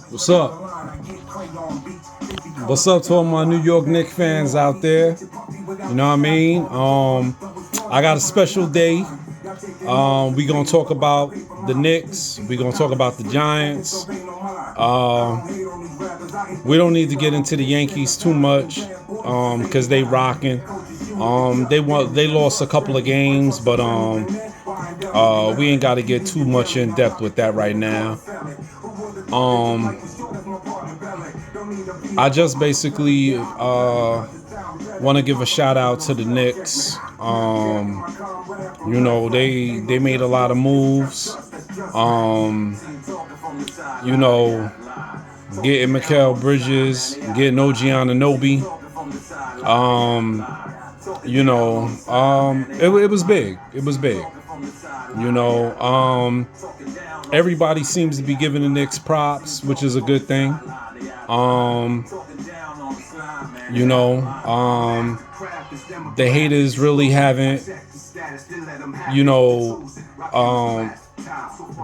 What's up? What's up to all my New York Knicks fans out there? You know what I mean? I got a special day. We gonna talk about the Knicks. We gonna talk about the Giants. We don't need to get into the Yankees too much because they rocking. They lost a couple of games, but we ain't got to get too much in depth with that right now. I just basically want to give a shout out to the Knicks. You know, they made a lot of moves. You know, getting Mikal Bridges, getting OG Anunoby. You know, it was big. It was big. You know, everybody seems to be giving the Knicks props, which is a good thing. You know, the haters really haven't, you know,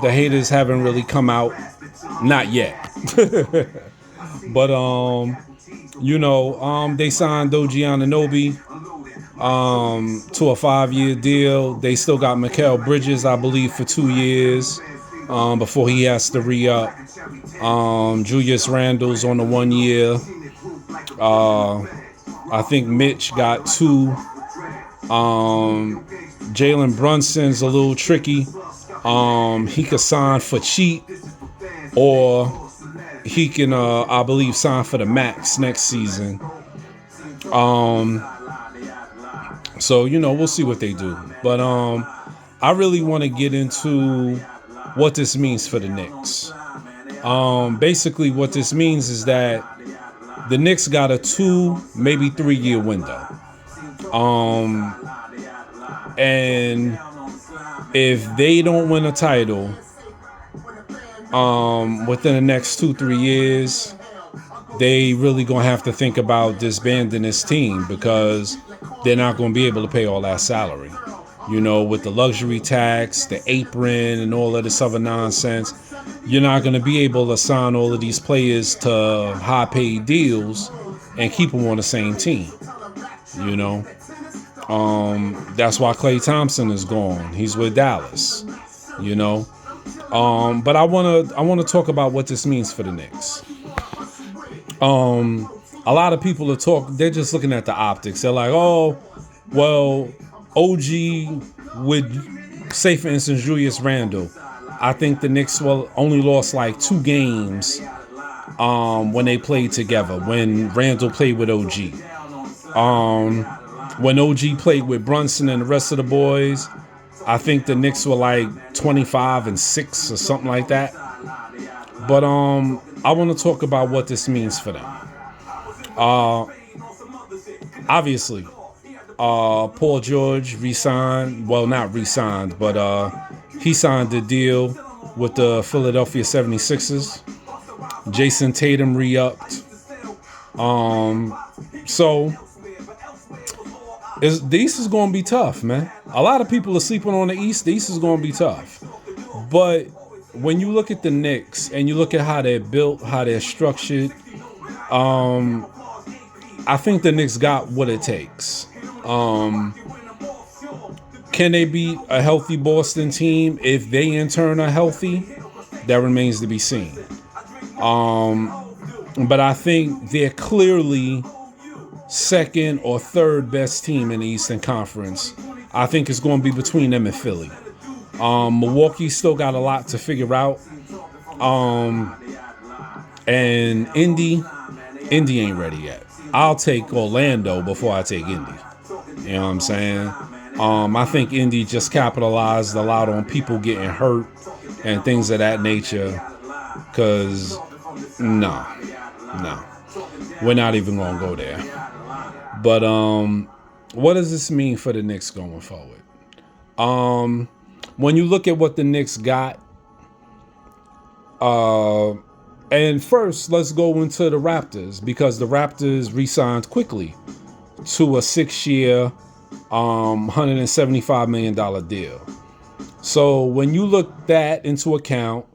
the haters haven't really come out. Not yet. But, you know, they signed OG Anunoby to a 5-year deal. They still got Mikal Bridges, I believe, for 2 years before he has to re-up. Julius Randle's on the 1 year. I think Mitch got 2. Jalen Brunson's a little tricky. He could sign for cheap, or he can, I believe, sign for the max next season. So, you know, we'll see what they do. But I really want to get into what this means for the Knicks. Basically, what this means is that the Knicks got a 2, maybe 3-year window. And if they don't win a title within the next 2-3 years, they really gonna have to think about disbanding this team, because they're not gonna be able to pay all that salary. You know, with the luxury tax, the apron, and all of this other nonsense, you're not gonna be able to sign all of these players to high-paid deals and keep them on the same team. You know, that's why Klay Thompson is gone. He's with Dallas. You know, but I wanna talk about what this means for the Knicks. A lot of people they're just looking at the optics. They're like, oh, well, OG would, say for instance, Julius Randle. I think the Knicks only lost like 2 games when they played together, when Randle played with OG. When OG played with Brunson and the rest of the boys, I think the Knicks were like 25-6 or something like that. But I want to talk about what this means for them. Obviously, Paul George re-signed. Well, not re-signed, but he signed the deal with the Philadelphia 76ers. Jason Tatum re-upped. So the East is going to be tough, man. A lot of people are sleeping on the East. The East is going to be tough. But when you look at the Knicks and you look at how they're built, how they're structured, I think the Knicks got what it takes. Can they beat a healthy Boston team? If they in turn are healthy, that remains to be seen. But I think they're clearly second or third best team in the Eastern Conference. I think it's going to be between them and Philly. Milwaukee still got a lot to figure out. And Indy ain't ready yet. I'll take Orlando before I take Indy. You know what I'm saying? I think Indy just capitalized a lot on people getting hurt and things of that nature. Because, no. We're not even going to go there. But what does this mean for the Knicks going forward? When you look at what the Knicks got, and first, let's go into the Raptors, because the Raptors re-signed quickly to a 6-year, $175 million deal. So when you look that into account,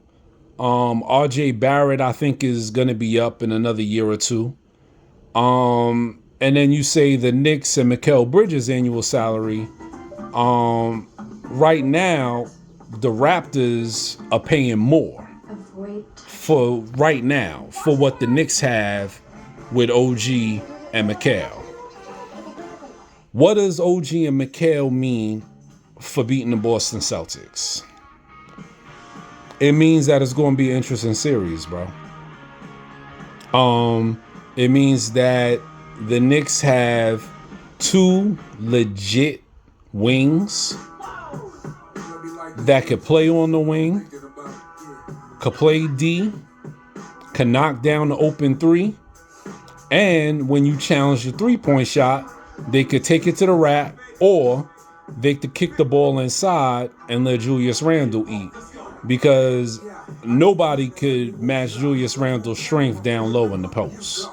RJ Barrett, I think, is going to be up in another year or two. And then you say the Knicks and Mikal Bridges' annual salary. Right now, the Raptors are paying more for right now for what the Knicks have with OG and Mikal. What does OG and Mikal mean for beating the Boston Celtics? It means that it's going to be an interesting series, bro. It means that the Knicks have two legit wings that could play on the wing, could play D, can knock down the open three, and when you challenge the three-point shot, they could take it to the rack, or they could kick the ball inside and let Julius Randle eat. Because nobody could match Julius Randle's strength down low in the post.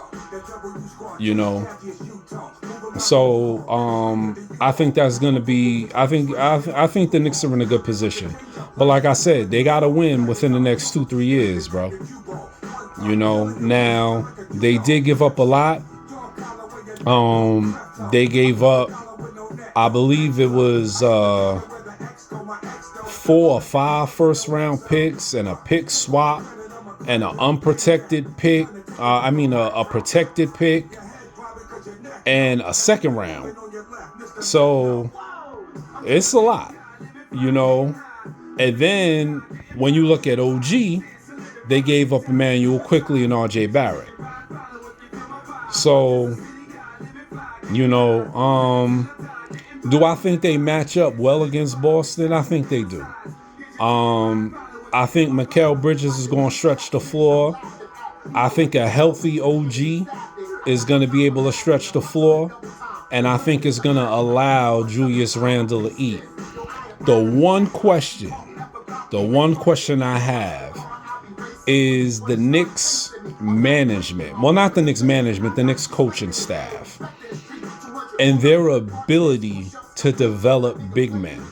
You know? So I think that's gonna be I think the Knicks are in a good position. But like I said, they gotta win within the next 2-3 years, bro. You know, now they did give up a lot. They gave up, I believe it was 4 or 5 first-round picks and a pick swap and an unprotected pick. A protected pick and a second round. So it's a lot, you know. And then when you look at OG, they gave up Emmanuel Quickly and RJ Barrett. So, you know, do I think they match up well against Boston? I think they do. I think Mikal Bridges is going to stretch the floor. I think a healthy OG is going to be able to stretch the floor. And I think it's going to allow Julius Randle to eat. The one question I have is the Knicks management. Well, not the Knicks management, the Knicks coaching staff. And their ability to develop big men.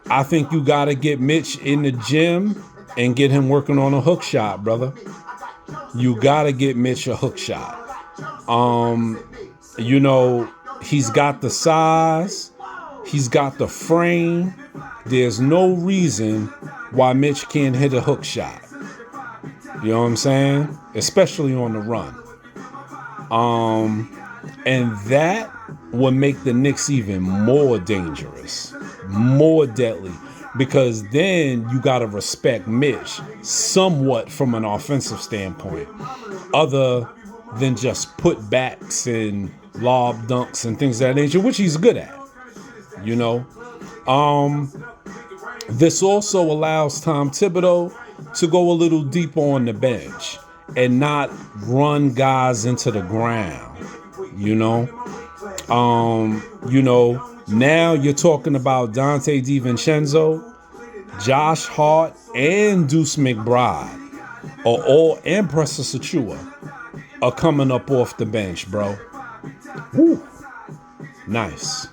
I think you got to get Mitch in the gym and get him working on a hook shot, brother. You got to get Mitch a hook shot. You know, he's got the size. He's got the frame. There's no reason why Mitch can't hit a hook shot. You know what I'm saying? Especially on the run. And that would make the Knicks even more dangerous, more deadly, because then you got to respect Mitch somewhat from an offensive standpoint, other than just putbacks and lob dunks and things of that nature, which he's good at, you know. This also allows Tom Thibodeau to go a little deeper on the bench and not run guys into the ground, you know. Now you're talking about Dante DiVincenzo, Josh Hart, and Deuce McBride, and Precious Achiuwa are coming up off the bench, bro. Woo. Nice.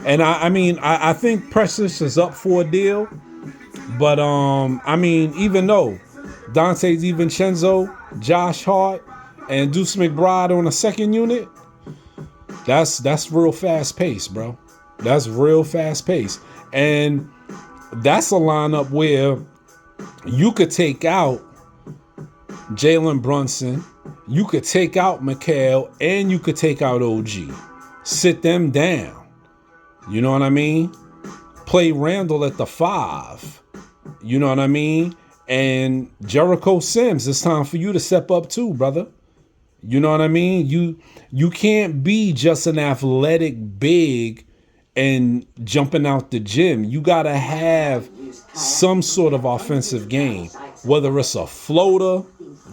And I think Precious is up for a deal, but even though Dante DiVincenzo, Josh Hart, and Deuce McBride on a second unit, that's real fast pace, bro. That's real fast pace. And that's a lineup where you could take out Jalen Brunson, you could take out Mikal, and you could take out OG. Sit them down. You know what I mean? Play Randall at the 5. You know what I mean? And Jericho Sims, it's time for you to step up too, brother. You know what I mean? You can't be just an athletic big and jumping out the gym. You got to have some sort of offensive game, whether it's a floater,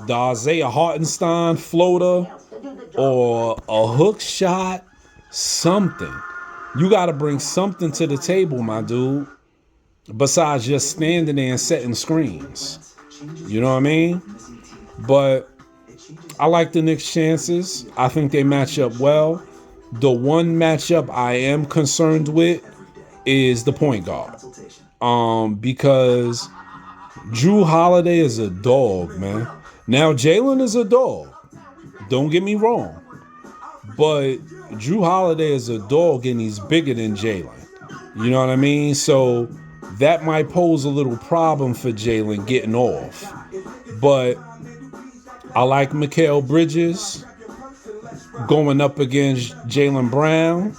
the Isaiah Hartenstein floater, or a hook shot, something. You got to bring something to the table, my dude, besides just standing there and setting screens. You know what I mean? But I like the Knicks' chances. I think they match up well. The one matchup I am concerned with is the point guard. Because Drew Holiday is a dog, man. Now Jalen is a dog. Don't get me wrong. But Drew Holiday is a dog and he's bigger than Jalen. You know what I mean? So that might pose a little problem for Jalen getting off. But I like Mikal Bridges going up against Jaylen Brown.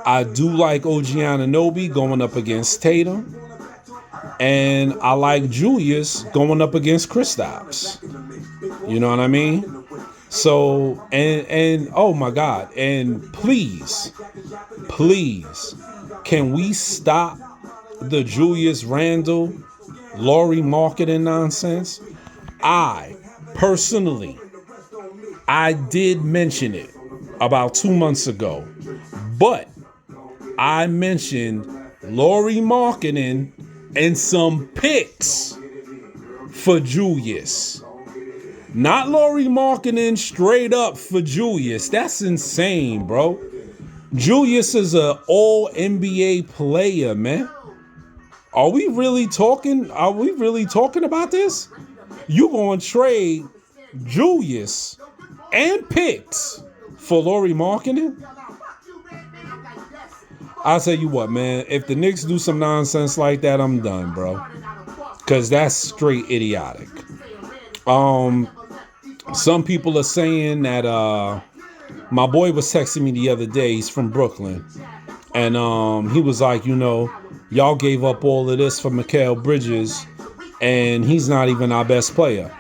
I do like OG Anunoby going up against Tatum. And I like Julius going up against Kristaps. You know what I mean? So, and oh my God. And please, can we stop the Julius Randle, Lauri marketing nonsense? I did mention it about 2 months ago, but I mentioned Lauri marketing and some picks for Julius. Not Lauri marketing straight up for Julius. That's insane, bro. Julius is an all NBA player, man. Are we really talking about this? You gonna trade Julius and picks for Lauri marketing? I'll tell you what, man. If the Knicks do some nonsense like that, I'm done, bro. Because that's straight idiotic. Some people are saying that my boy was texting me the other day. He's from Brooklyn. And he was like, y'all gave up all of this for Mikal Bridges, and he's not even our best player.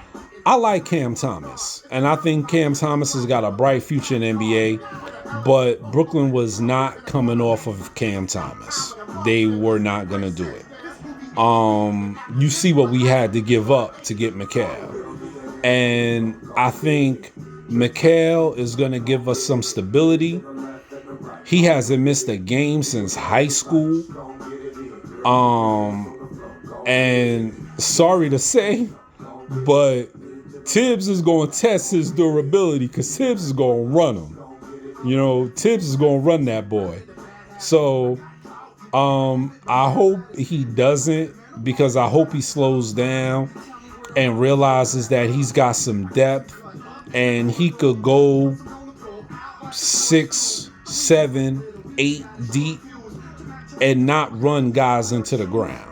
I like Cam Thomas, and I think Cam Thomas has got a bright future in the NBA, but Brooklyn was not coming off of Cam Thomas. They were not going to do it. You see what we had to give up to get Mikal. And I think Mikal is going to give us some stability. He hasn't missed a game since high school. And sorry to say, but Tibbs is going to test his durability because Tibbs is going to run him. Tibbs is going to run that boy. So I hope he doesn't, because I hope he slows down and realizes that he's got some depth and he could go 6, 7, 8 deep and not run guys into the ground.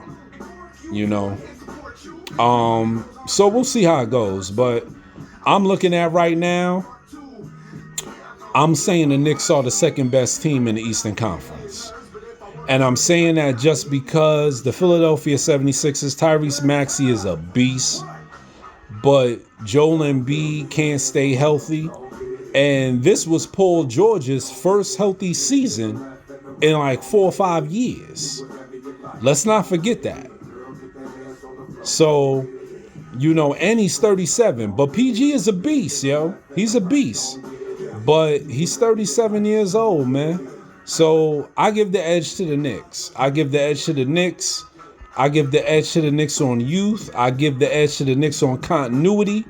So we'll see how it goes. But I'm looking at right now, I'm saying the Knicks are the second best team in the Eastern Conference. And I'm saying that just because the Philadelphia 76ers, Tyrese Maxey is a beast, but Joel Embiid can't stay healthy. And this was Paul George's first healthy season in like 4 or 5 years. Let's not forget that. So, and he's 37, but PG is a beast, yo. He's a beast, but he's 37 years old, man. So I give the edge to the Knicks. I give the edge to the Knicks. I give the edge to the Knicks on youth. I give the edge to the Knicks on continuity.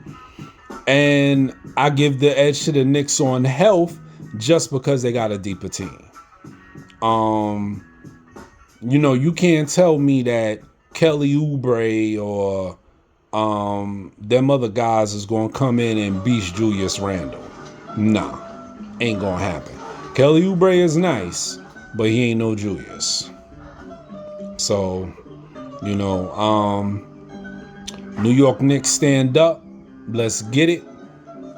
And I give the edge to the Knicks on health just because they got a deeper team. You can't tell me that Kelly Oubre or them other guys is going to come in and beat Julius Randle. Nah, ain't going to happen. Kelly Oubre is nice, but he ain't no Julius. So, New York Knicks, stand up. Let's get it.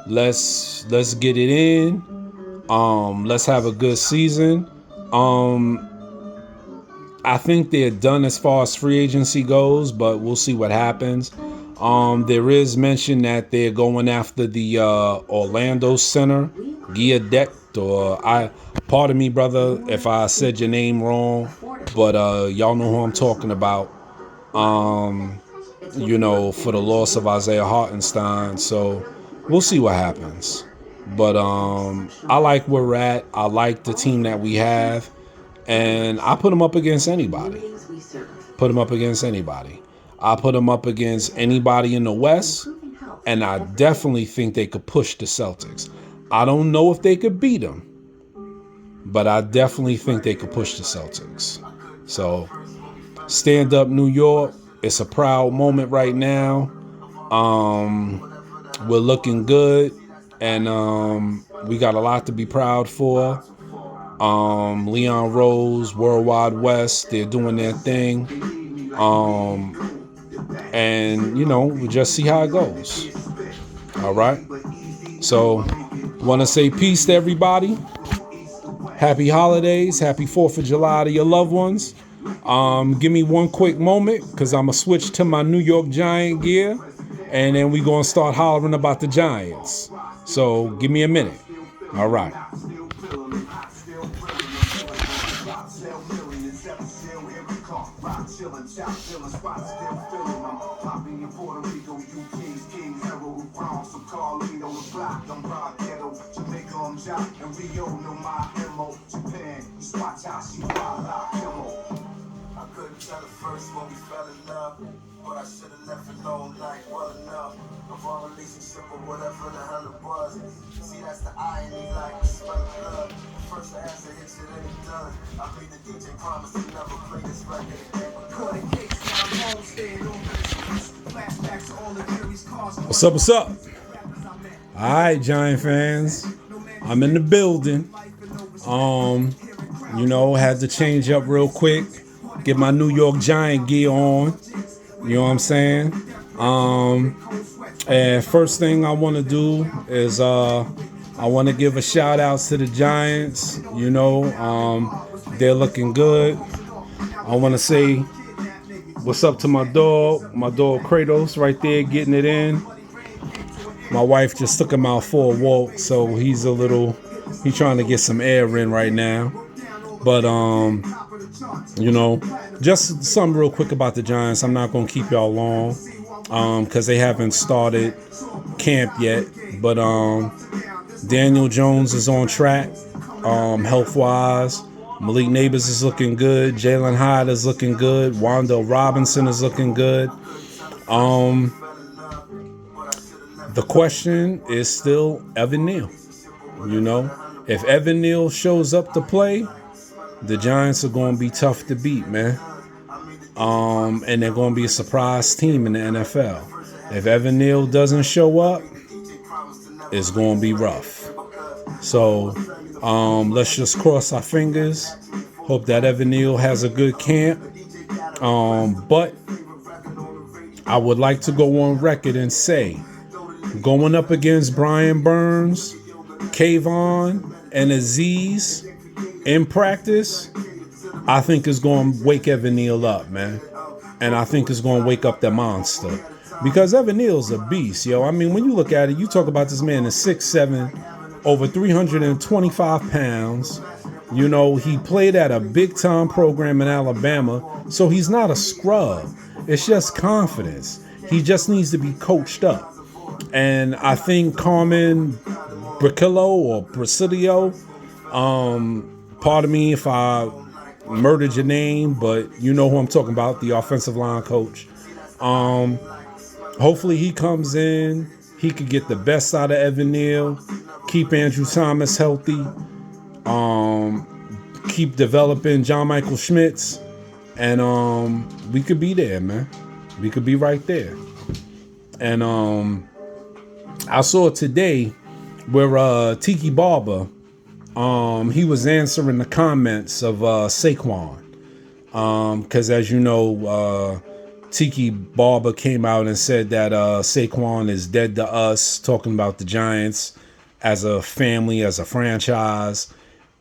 Let's get it in. Let's have a good season. I think they're done as far as free agency goes, but we'll see what happens. There is mention that they're going after the Orlando center, Giadet, pardon me, brother, if I said your name wrong, but y'all know who I'm talking about. For the loss of Isaiah Hartenstein. So we'll see what happens. But I like where we're at. I like the team that we have. And I put them up against anybody. I put them up against anybody in the West. And I definitely think they could push the Celtics. I don't know if they could beat them, but I definitely think they could push the Celtics. So stand up, New York. It's a proud moment right now. We're looking good, and we got a lot to be proud for. Leon Rose, Worldwide West, they're doing their thing. And we just see how it goes. All right. So, want to say peace to everybody. Happy holidays. Happy 4th of July to your loved ones. Give me one quick moment, because I'm going to switch to my New York Giant gear, and then we're going to start hollering about the Giants. So give me a minute. All right. I couldn't tell at first when we fell in love, but I should have left it alone like well enough. Of our relationship or whatever the hell it was. See, that's the irony, like the smell of blood. First I asked to hit shit and it done. I made the DJ promise to never play this record again. What's up, what's up? All right, Giant fans. I'm in the building. Had to change up real quick. Get my New York Giant gear on. You know what I'm saying? And first thing I want to do is I want to give a shout out to the Giants. They're looking good. I want to say what's up to my dog Kratos right there getting it in. My wife just took him out for a walk, so he's trying to get some air in right now. But just something real quick about the Giants. I'm not gonna keep y'all long, because they haven't started camp yet. But Daniel Jones is on track, health wise. Malik Neighbors is looking good. Jalen Hyde is looking good. Wandale Robinson is looking good. The question is still Evan Neal. If Evan Neal shows up to play, the Giants are going to be tough to beat, man. And they're going to be a surprise team in the NFL. If Evan Neal doesn't show up, it's going to be rough. So let's just cross our fingers. Hope that Evan Neal has a good camp. But I would like to go on record and say, going up against Brian Burns, Kayvon, and Aziz in practice, I think is going to wake Evan Neal up, man. And I think it's going to wake up the monster. Because Evan Neal's a beast, yo. I mean, when you look at it, you talk about this man is 6'7", over 325 pounds. He played at a big-time program in Alabama, so he's not a scrub. It's just confidence. He just needs to be coached up. And I think Carmen Bricillo, pardon me if I murdered your name, but you know who I'm talking about, the offensive line coach. Hopefully he comes in. He could get the best out of Evan Neal, keep Andrew Thomas healthy, keep developing John Michael Schmitz, and we could be there, man. We could be right there. And I saw today where Tiki Barber, he was answering the comments of Saquon, because as you know, Tiki Barber came out and said that Saquon is dead to us, talking about the Giants as a family, as a franchise.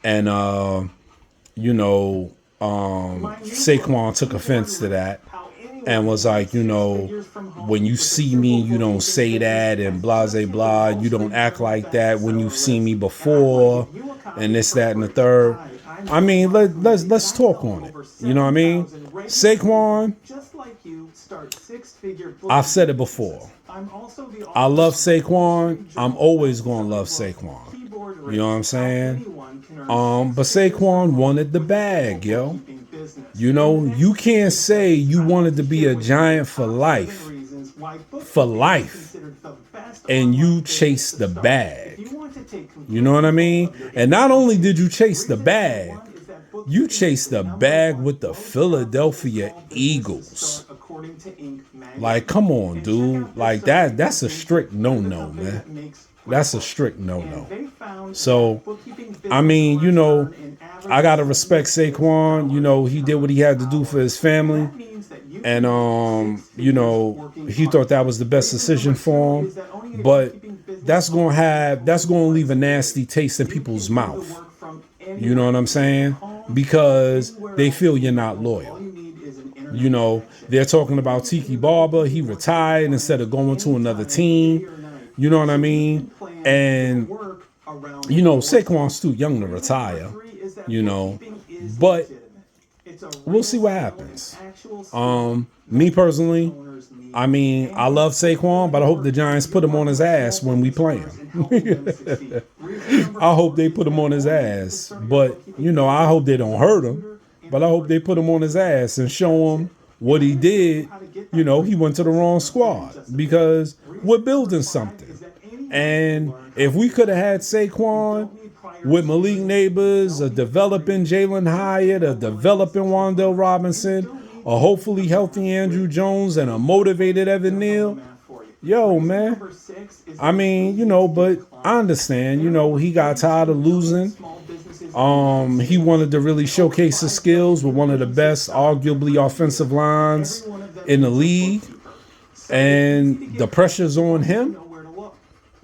And Saquon took offense to that and was like, when you see me, you don't say that, and blah, blah, blah. You don't act like that when you've seen me before, and this, that, and the third. I mean, let's talk on it. You know what I mean? Saquon, I've said it before. I love Saquon. I'm always going to love Saquon. You know what I'm saying? But Saquon wanted the bag, yo. You can't say you wanted to be a Giant for life, and you chase the bag. You know what I mean? And not only did you chase the bag, you chased the bag with the Philadelphia Eagles. Like, come on, dude. Like that's a strict no-no, man. That's a strict no-no. So, I mean, I gotta respect Saquon. He did what he had to do for his family. And he thought that was the best decision for him. But that's gonna leave a nasty taste in people's mouth. You know what I'm saying? Because they feel you're not loyal. They're talking about Tiki Barber. He retired instead of going to another team. You know what I mean? And Saquon's too young to retire. But we'll see what happens. Me personally, I mean, I love Saquon, but I hope the Giants put him on his ass when we play him. I hope they put him on his ass. But, I hope they don't hurt him. But I hope they put him on his ass and show him what he did. He went to the wrong squad because we're building something. And if we could have had Saquon with Malik Neighbors, a developing Jalen Hyatt, a developing Wan'Dale Robinson, a hopefully healthy Andrew Jones, and a motivated Evan Neal, yo, man. I mean, but I understand, he got tired of losing. He wanted to really showcase his skills with one of the best, arguably, offensive lines in the league. And the pressure's on him.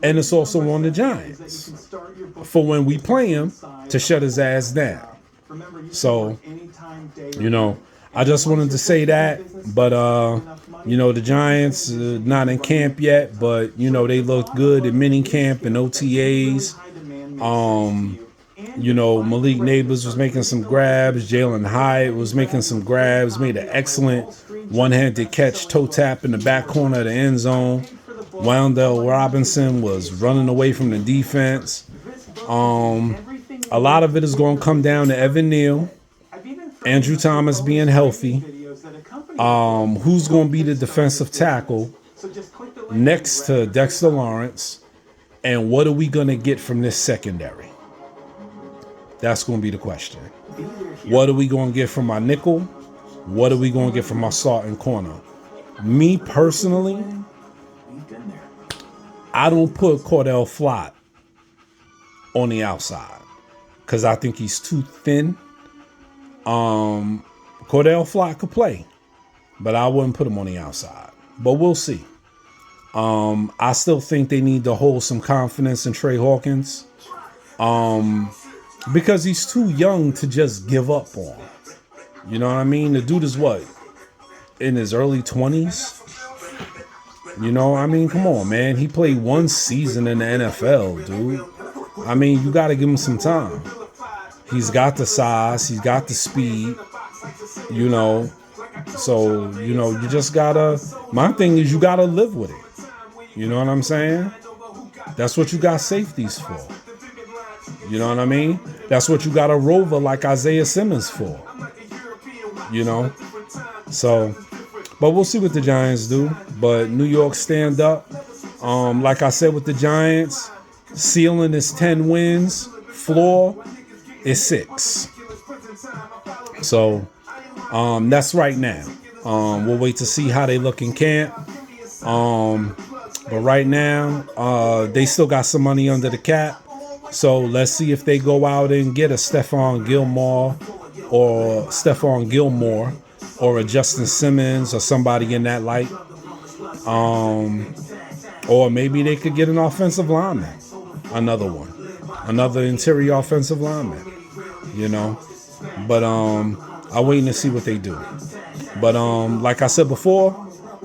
And it's also on the Giants for when we play him to shut his ass down. So, I just wanted to say that. But, the Giants not in camp yet, but, they looked good in mini camp and OTAs. Malik Neighbors was making some grabs. Jalen Hyatt was making some grabs, made an excellent one-handed catch, toe tap in the back corner of the end zone. Wan'Dale Robinson was running away from the defense. A lot of it is going to come down to Evan Neal, Andrew Thomas being healthy. Who's going to be the defensive tackle next to Dexter Lawrence, and what are we going to get from this secondary? That's going to be the question. What are we going to get from our nickel? What are we going to get from our starting corner? Me personally, I don't put Cordell Flott on the outside because I think he's too thin. Cordell Flott could play, but I wouldn't put him on the outside. But we'll see. I still think they need to hold some confidence in Trey Hawkins because he's too young to just give up on. You know what I mean? The dude is what? In his early 20s? Come on, man. He played one season in the NFL, dude. I mean, you got to give him some time. He's got the size. He's got the speed, So, you just got to... My thing is you got to live with it. You know what I'm saying? That's what you got safeties for. You know what I mean? That's what you got a rover like Isaiah Simmons for. So... But we'll see what the Giants do. But New York stand up. Like I said with the Giants, ceiling is 10 wins. Floor is 6. So that's right now. We'll wait to see how they look in camp. But right now, they still got some money under the cap. So let's see if they go out and get a Stephon Gilmore or a Justin Simmons or somebody in that light. Or maybe they could get an offensive lineman. Another interior offensive lineman. But I'm waiting to see what they do. But like I said before,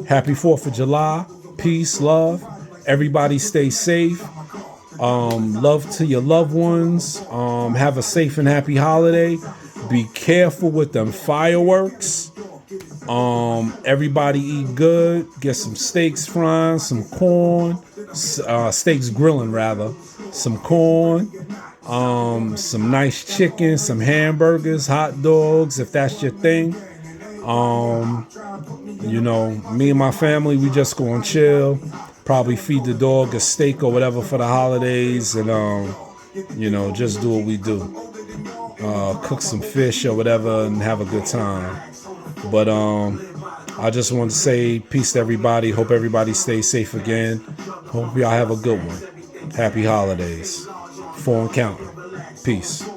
happy 4th of July. Peace, love. Everybody stay safe. Love to your loved ones. Have a safe and happy holiday. Be careful with them fireworks. Everybody eat good. Get some steaks frying, some corn, steaks grilling rather, some corn, some nice chicken, some hamburgers, hot dogs, if that's your thing. Me and my family, we just gonna chill, probably feed the dog a steak or whatever for the holidays, and just do what we do. Cook some fish or whatever and have a good time. But I just want to say peace to everybody. Hope everybody stays safe again. Hope y'all have a good one. Happy holidays. 4 and counting. Peace.